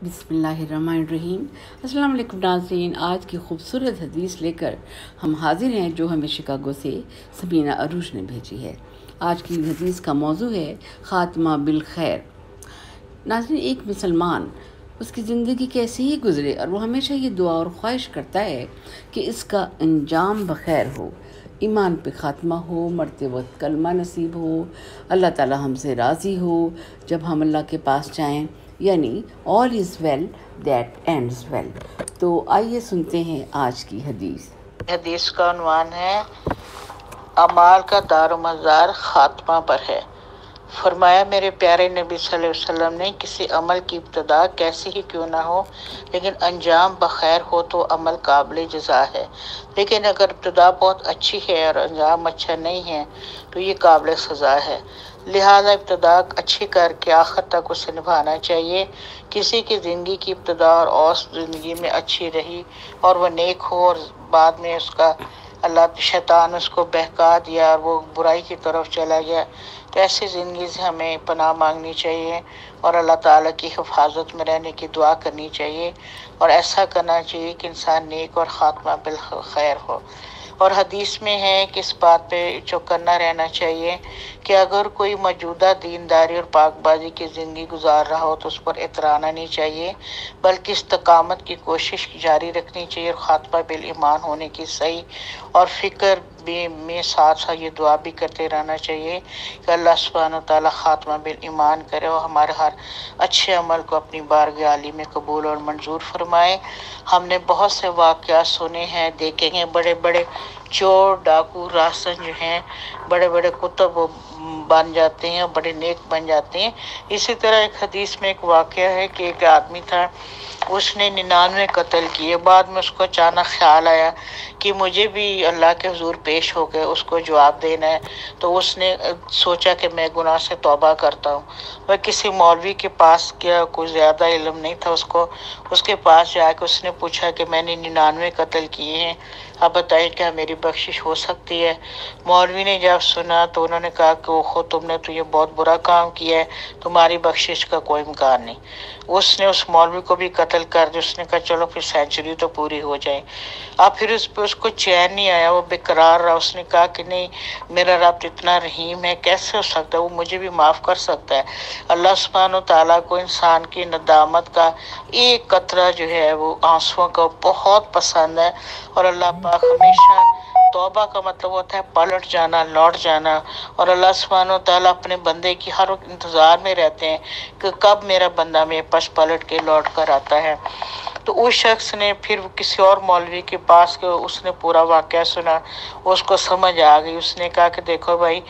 بسم اللہ الرحمن الرحیم۔ السلام علیکم ناظرین، آج کی خوبصورت حدیث لے کر ہم حاضر ہیں جو ہمیں شکاگو سے سبینہ عروج نے بھیجی ہے۔ آج کی حدیث کا موضوع ہے خاتمہ بالخیر۔ ناظرین، ایک مسلمان اس کی زندگی کیسے ہی گزرے اور وہ ہمیشہ یہ دعا اور خواہش کرتا ہے کہ اس کا انجام بخیر ہو، ایمان پہ خاتمہ ہو، مرتے وقت کلمہ نصیب ہو، اللہ تعالی ہم سے راضی ہو جب ہم اللہ کے پاس جائیں، یعنی all is well that ends well۔ تو آئیے سنتے ہیں آج کی حدیث۔ حدیث کا عنوان ہے اعمال کا دار و مزار خاتمہ پر ہے۔ فرمایا، میرے پیارے نبی صلی اللہ علیہ وسلم نے کسی عمل کی ابتدا کیسی ہی کیوں نہ ہو لیکن انجام بخیر ہو تو عمل قابل جزا ہے، لیکن اگر ابتدا بہت اچھی ہے اور انجام اچھا نہیں ہے تو یہ قابل سزا ہے۔ لہذا ابتدا اچھی کر کے آخر تک اسے نبھانا چاہیے۔ کسی کی زندگی کی ابتدا اور اوسط زندگی میں اچھی رہی اور وہ نیک ہو اور بعد میں اس کا شیطان اس کو بہکا دیا اور وہ برائی کی طرف چلا گیا، تو ایسی زندگی سے ہمیں پناہ مانگنی چاہیے اور اللہ تعالیٰ کی حفاظت میں رہنے کی دعا کرنی چاہیے، اور ایسا کرنا چاہیے کہ انسان نیک اور خاتمہ بالخیر ہو۔ اور حدیث میں ہے کہ اس بات پہ چوکنا رہنا چاہیے کہ اگر کوئی موجودہ دینداری اور پاک بازی کی زندگی گزار رہا ہو تو اس پر اطرانا نہیں چاہیے، بلکہ استقامت کی کوشش جاری رکھنی چاہیے اور خاتمہ بالایمان ہونے کی صحیح اور فکر میں ساتھ ساتھ یہ دعا بھی کرتے رہنا چاہیے کہ اللہ سبحانہ وتعالیٰ خاتمہ بالایمان کرے اور ہمارے ہر اچھے عمل کو اپنی بارگاہ عالی میں قبول اور منظور فرمائے۔ ہم نے بہت سے واقعات سنے ہیں، دیکھیں گے، بڑے بڑے چور ڈاکو راسن جو ہیں بڑے بڑے کتب بن جاتے ہیں اور بڑے نیک بن جاتے ہیں۔ اسی طرح ایک حدیث میں ایک واقعہ ہے کہ ایک آدمی تھا، اس نے 99 قتل کیے، بعد میں اس کو اچانک خیال آیا کہ مجھے بھی اللہ کے حضور پیش ہو کے اس کو جواب دینا ہے، تو اس نے سوچا کہ میں گناہ سے توبہ کرتا ہوں۔ وہ کسی مولوی کے پاس گیا، کوئی زیادہ علم نہیں تھا اس کو، اس کے پاس جا کے اس نے پوچھا کہ میں نے 99 قتل کیے ہیں، اب بتائیں کیا میری بخشش ہو سکتی ہے؟ مولوی نے جب سنا تو انہوں نے کہا کہ اوہو، تم نے تو یہ بہت برا کام کیا ہے، تمہاری بخشش کا کوئی امکان نہیں۔ اس نے اس مولوی کو بھی قتل کر دیا۔ اس نے کہا چلو پھر سینچری تو پوری ہو جائے۔ اب پھر اس پہ اس کو چین نہیں آیا، وہ بے قرار رہا۔ اس نے کہا کہ نہیں، میرا رب اتنا رحیم ہے، کیسے ہو سکتا ہے، وہ مجھے بھی معاف کر سکتا ہے۔ اللہ سبحانہ وتعالیٰ کو انسان کی ندامت کا ایک قطرہ جو ہے وہ آنسوؤں کا بہت پسند ہے، اور اللہ پاک ہمیشہ توبہ کا مطلب ہوتا ہے پلٹ جانا، لوٹ جانا، اور اللہ سبحانہ وتعالیٰ اپنے بندے کی ہر وقت انتظار میں رہتے ہیں کہ کب میرا بندہ میرے پاس پلٹ کے لوٹ کر آتا ہے۔ تو اس شخص نے پھر کسی اور مولوی کے پاس گیا، اس نے پورا واقعہ سنا، اس کو سمجھ آ گئی۔ اس نے کہا کہ دیکھو بھائی،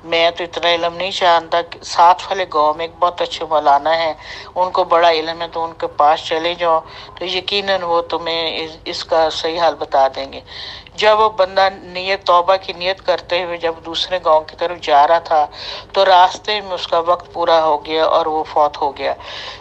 میں تو اتنا علم نہیں جانتا، ساتھ والے گاؤں میں ایک بہت اچھے مولانا ہیں، ان کو بڑا علم ہے، تو ان کے پاس چلے جاؤ تو یقیناً وہ تمہیں اس کا صحیح حل بتا دیں گے۔ جب وہ بندہ توبہ کی نیت کرتے ہوئے جب دوسرے گاؤں کی طرف جا رہا تھا تو راستے میں اس کا وقت پورا ہو گیا اور وہ فوت ہو گیا۔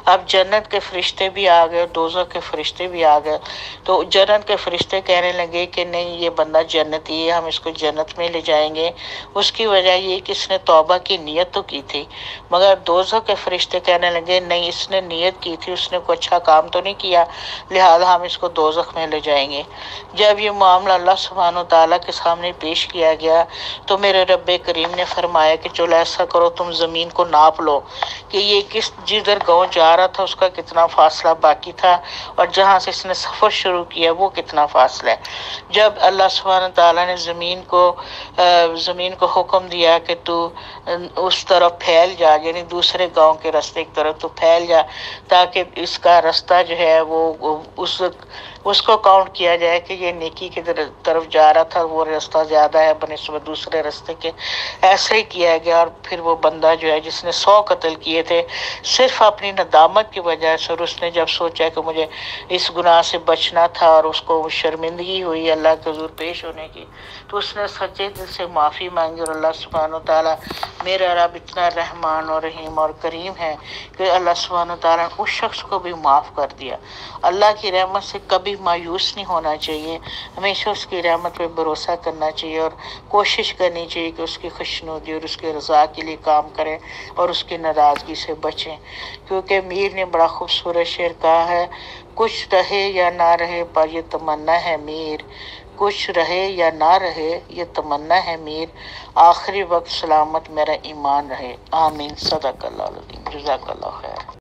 اب جنت کے فرشتے بھی آ گئے، دوزخ کے فرشتے بھی آ گئے، تو جنت کے فرشتے کہنے لگے کہ نہیں، یہ بندہ جنتی ہے، ہم اس کو جنت میں لے جائیں گے۔ اس کی وجہ یہ کہ اس نے توبہ کی نیت تو کی تھی، مگر دوزخ کے فرشتے کہنے لگے نہیں، اس نے نیت کی تھی، اس نے کوئی اچھا کام تو نہیں کیا، لہذا ہم اس کو دوزخ میں لے جائیں گے۔ جب یہ معاملہ اللہ سبحانہ وتعالیٰ کے سامنے پیش کیا گیا تو میرے رب کریم نے فرمایا کہ چلو ایسا کرو، تم زمین کو ناپ لو کہ یہ جدھر گاؤں جا رہا تھا اس کا کتنا فاصلہ باقی تھا اور جہاں سے اس نے سفر شروع کیا وہ کتنا فاصلہ ہے۔ جب اللہ سبحانہ تعالیٰ نے زمین کو حکم دیا کہ تو اس طرف پھیل جا، یعنی دوسرے گاؤں کے راستے کی طرف تو پھیل جا، تاکہ اس کا راستہ جو ہے وہ اس کو کاؤنٹ کیا جائے کہ یہ نیکی کی طرف جا رہا تھا، وہ راستہ زیادہ ہے بنسبت دوسرے راستے کے۔ ایسا ہی کیا گیا، اور پھر وہ بندہ جو ہے جس نے 100 قتل کیے تھے، صرف اپنی ندامت کی وجہ سے، اور اس نے جب سوچا کہ مجھے اس گناہ سے بچنا تھا اور اس کو شرمندگی ہوئی اللہ کے حضور پیش ہونے کی، تو اس نے سچے دل سے معافی مانگی، اور اللہ سبحانہ وتعالیٰ، میرا رب اتنا رحمان اور رحیم اور کریم ہے کہ اللہ سبحانہ وتعالیٰ نے اس شخص کو بھی معاف کر دیا۔ اللہ کی رحمت سے کبھی مایوس نہیں ہونا چاہیے، ہمیشہ اس کی رحمت پہ بھروسہ کرنا چاہیے اور کوشش کرنی چاہیے کہ اس کی خوشنودی اور اس کے رضا کے لیے کام کریں اور اس کی ناراضگی سے بچیں، کیونکہ میر نے بڑا خوبصورت شعر کہا ہے، کچھ رہے یا نہ رہے پر یہ تمنا ہے میر، کچھ رہے یا نہ رہے یہ تمنا ہے میر، آخری وقت سلامت میرا ایمان رہے، آمین، صدق اللہ العظیم، جزاک اللہ خیر۔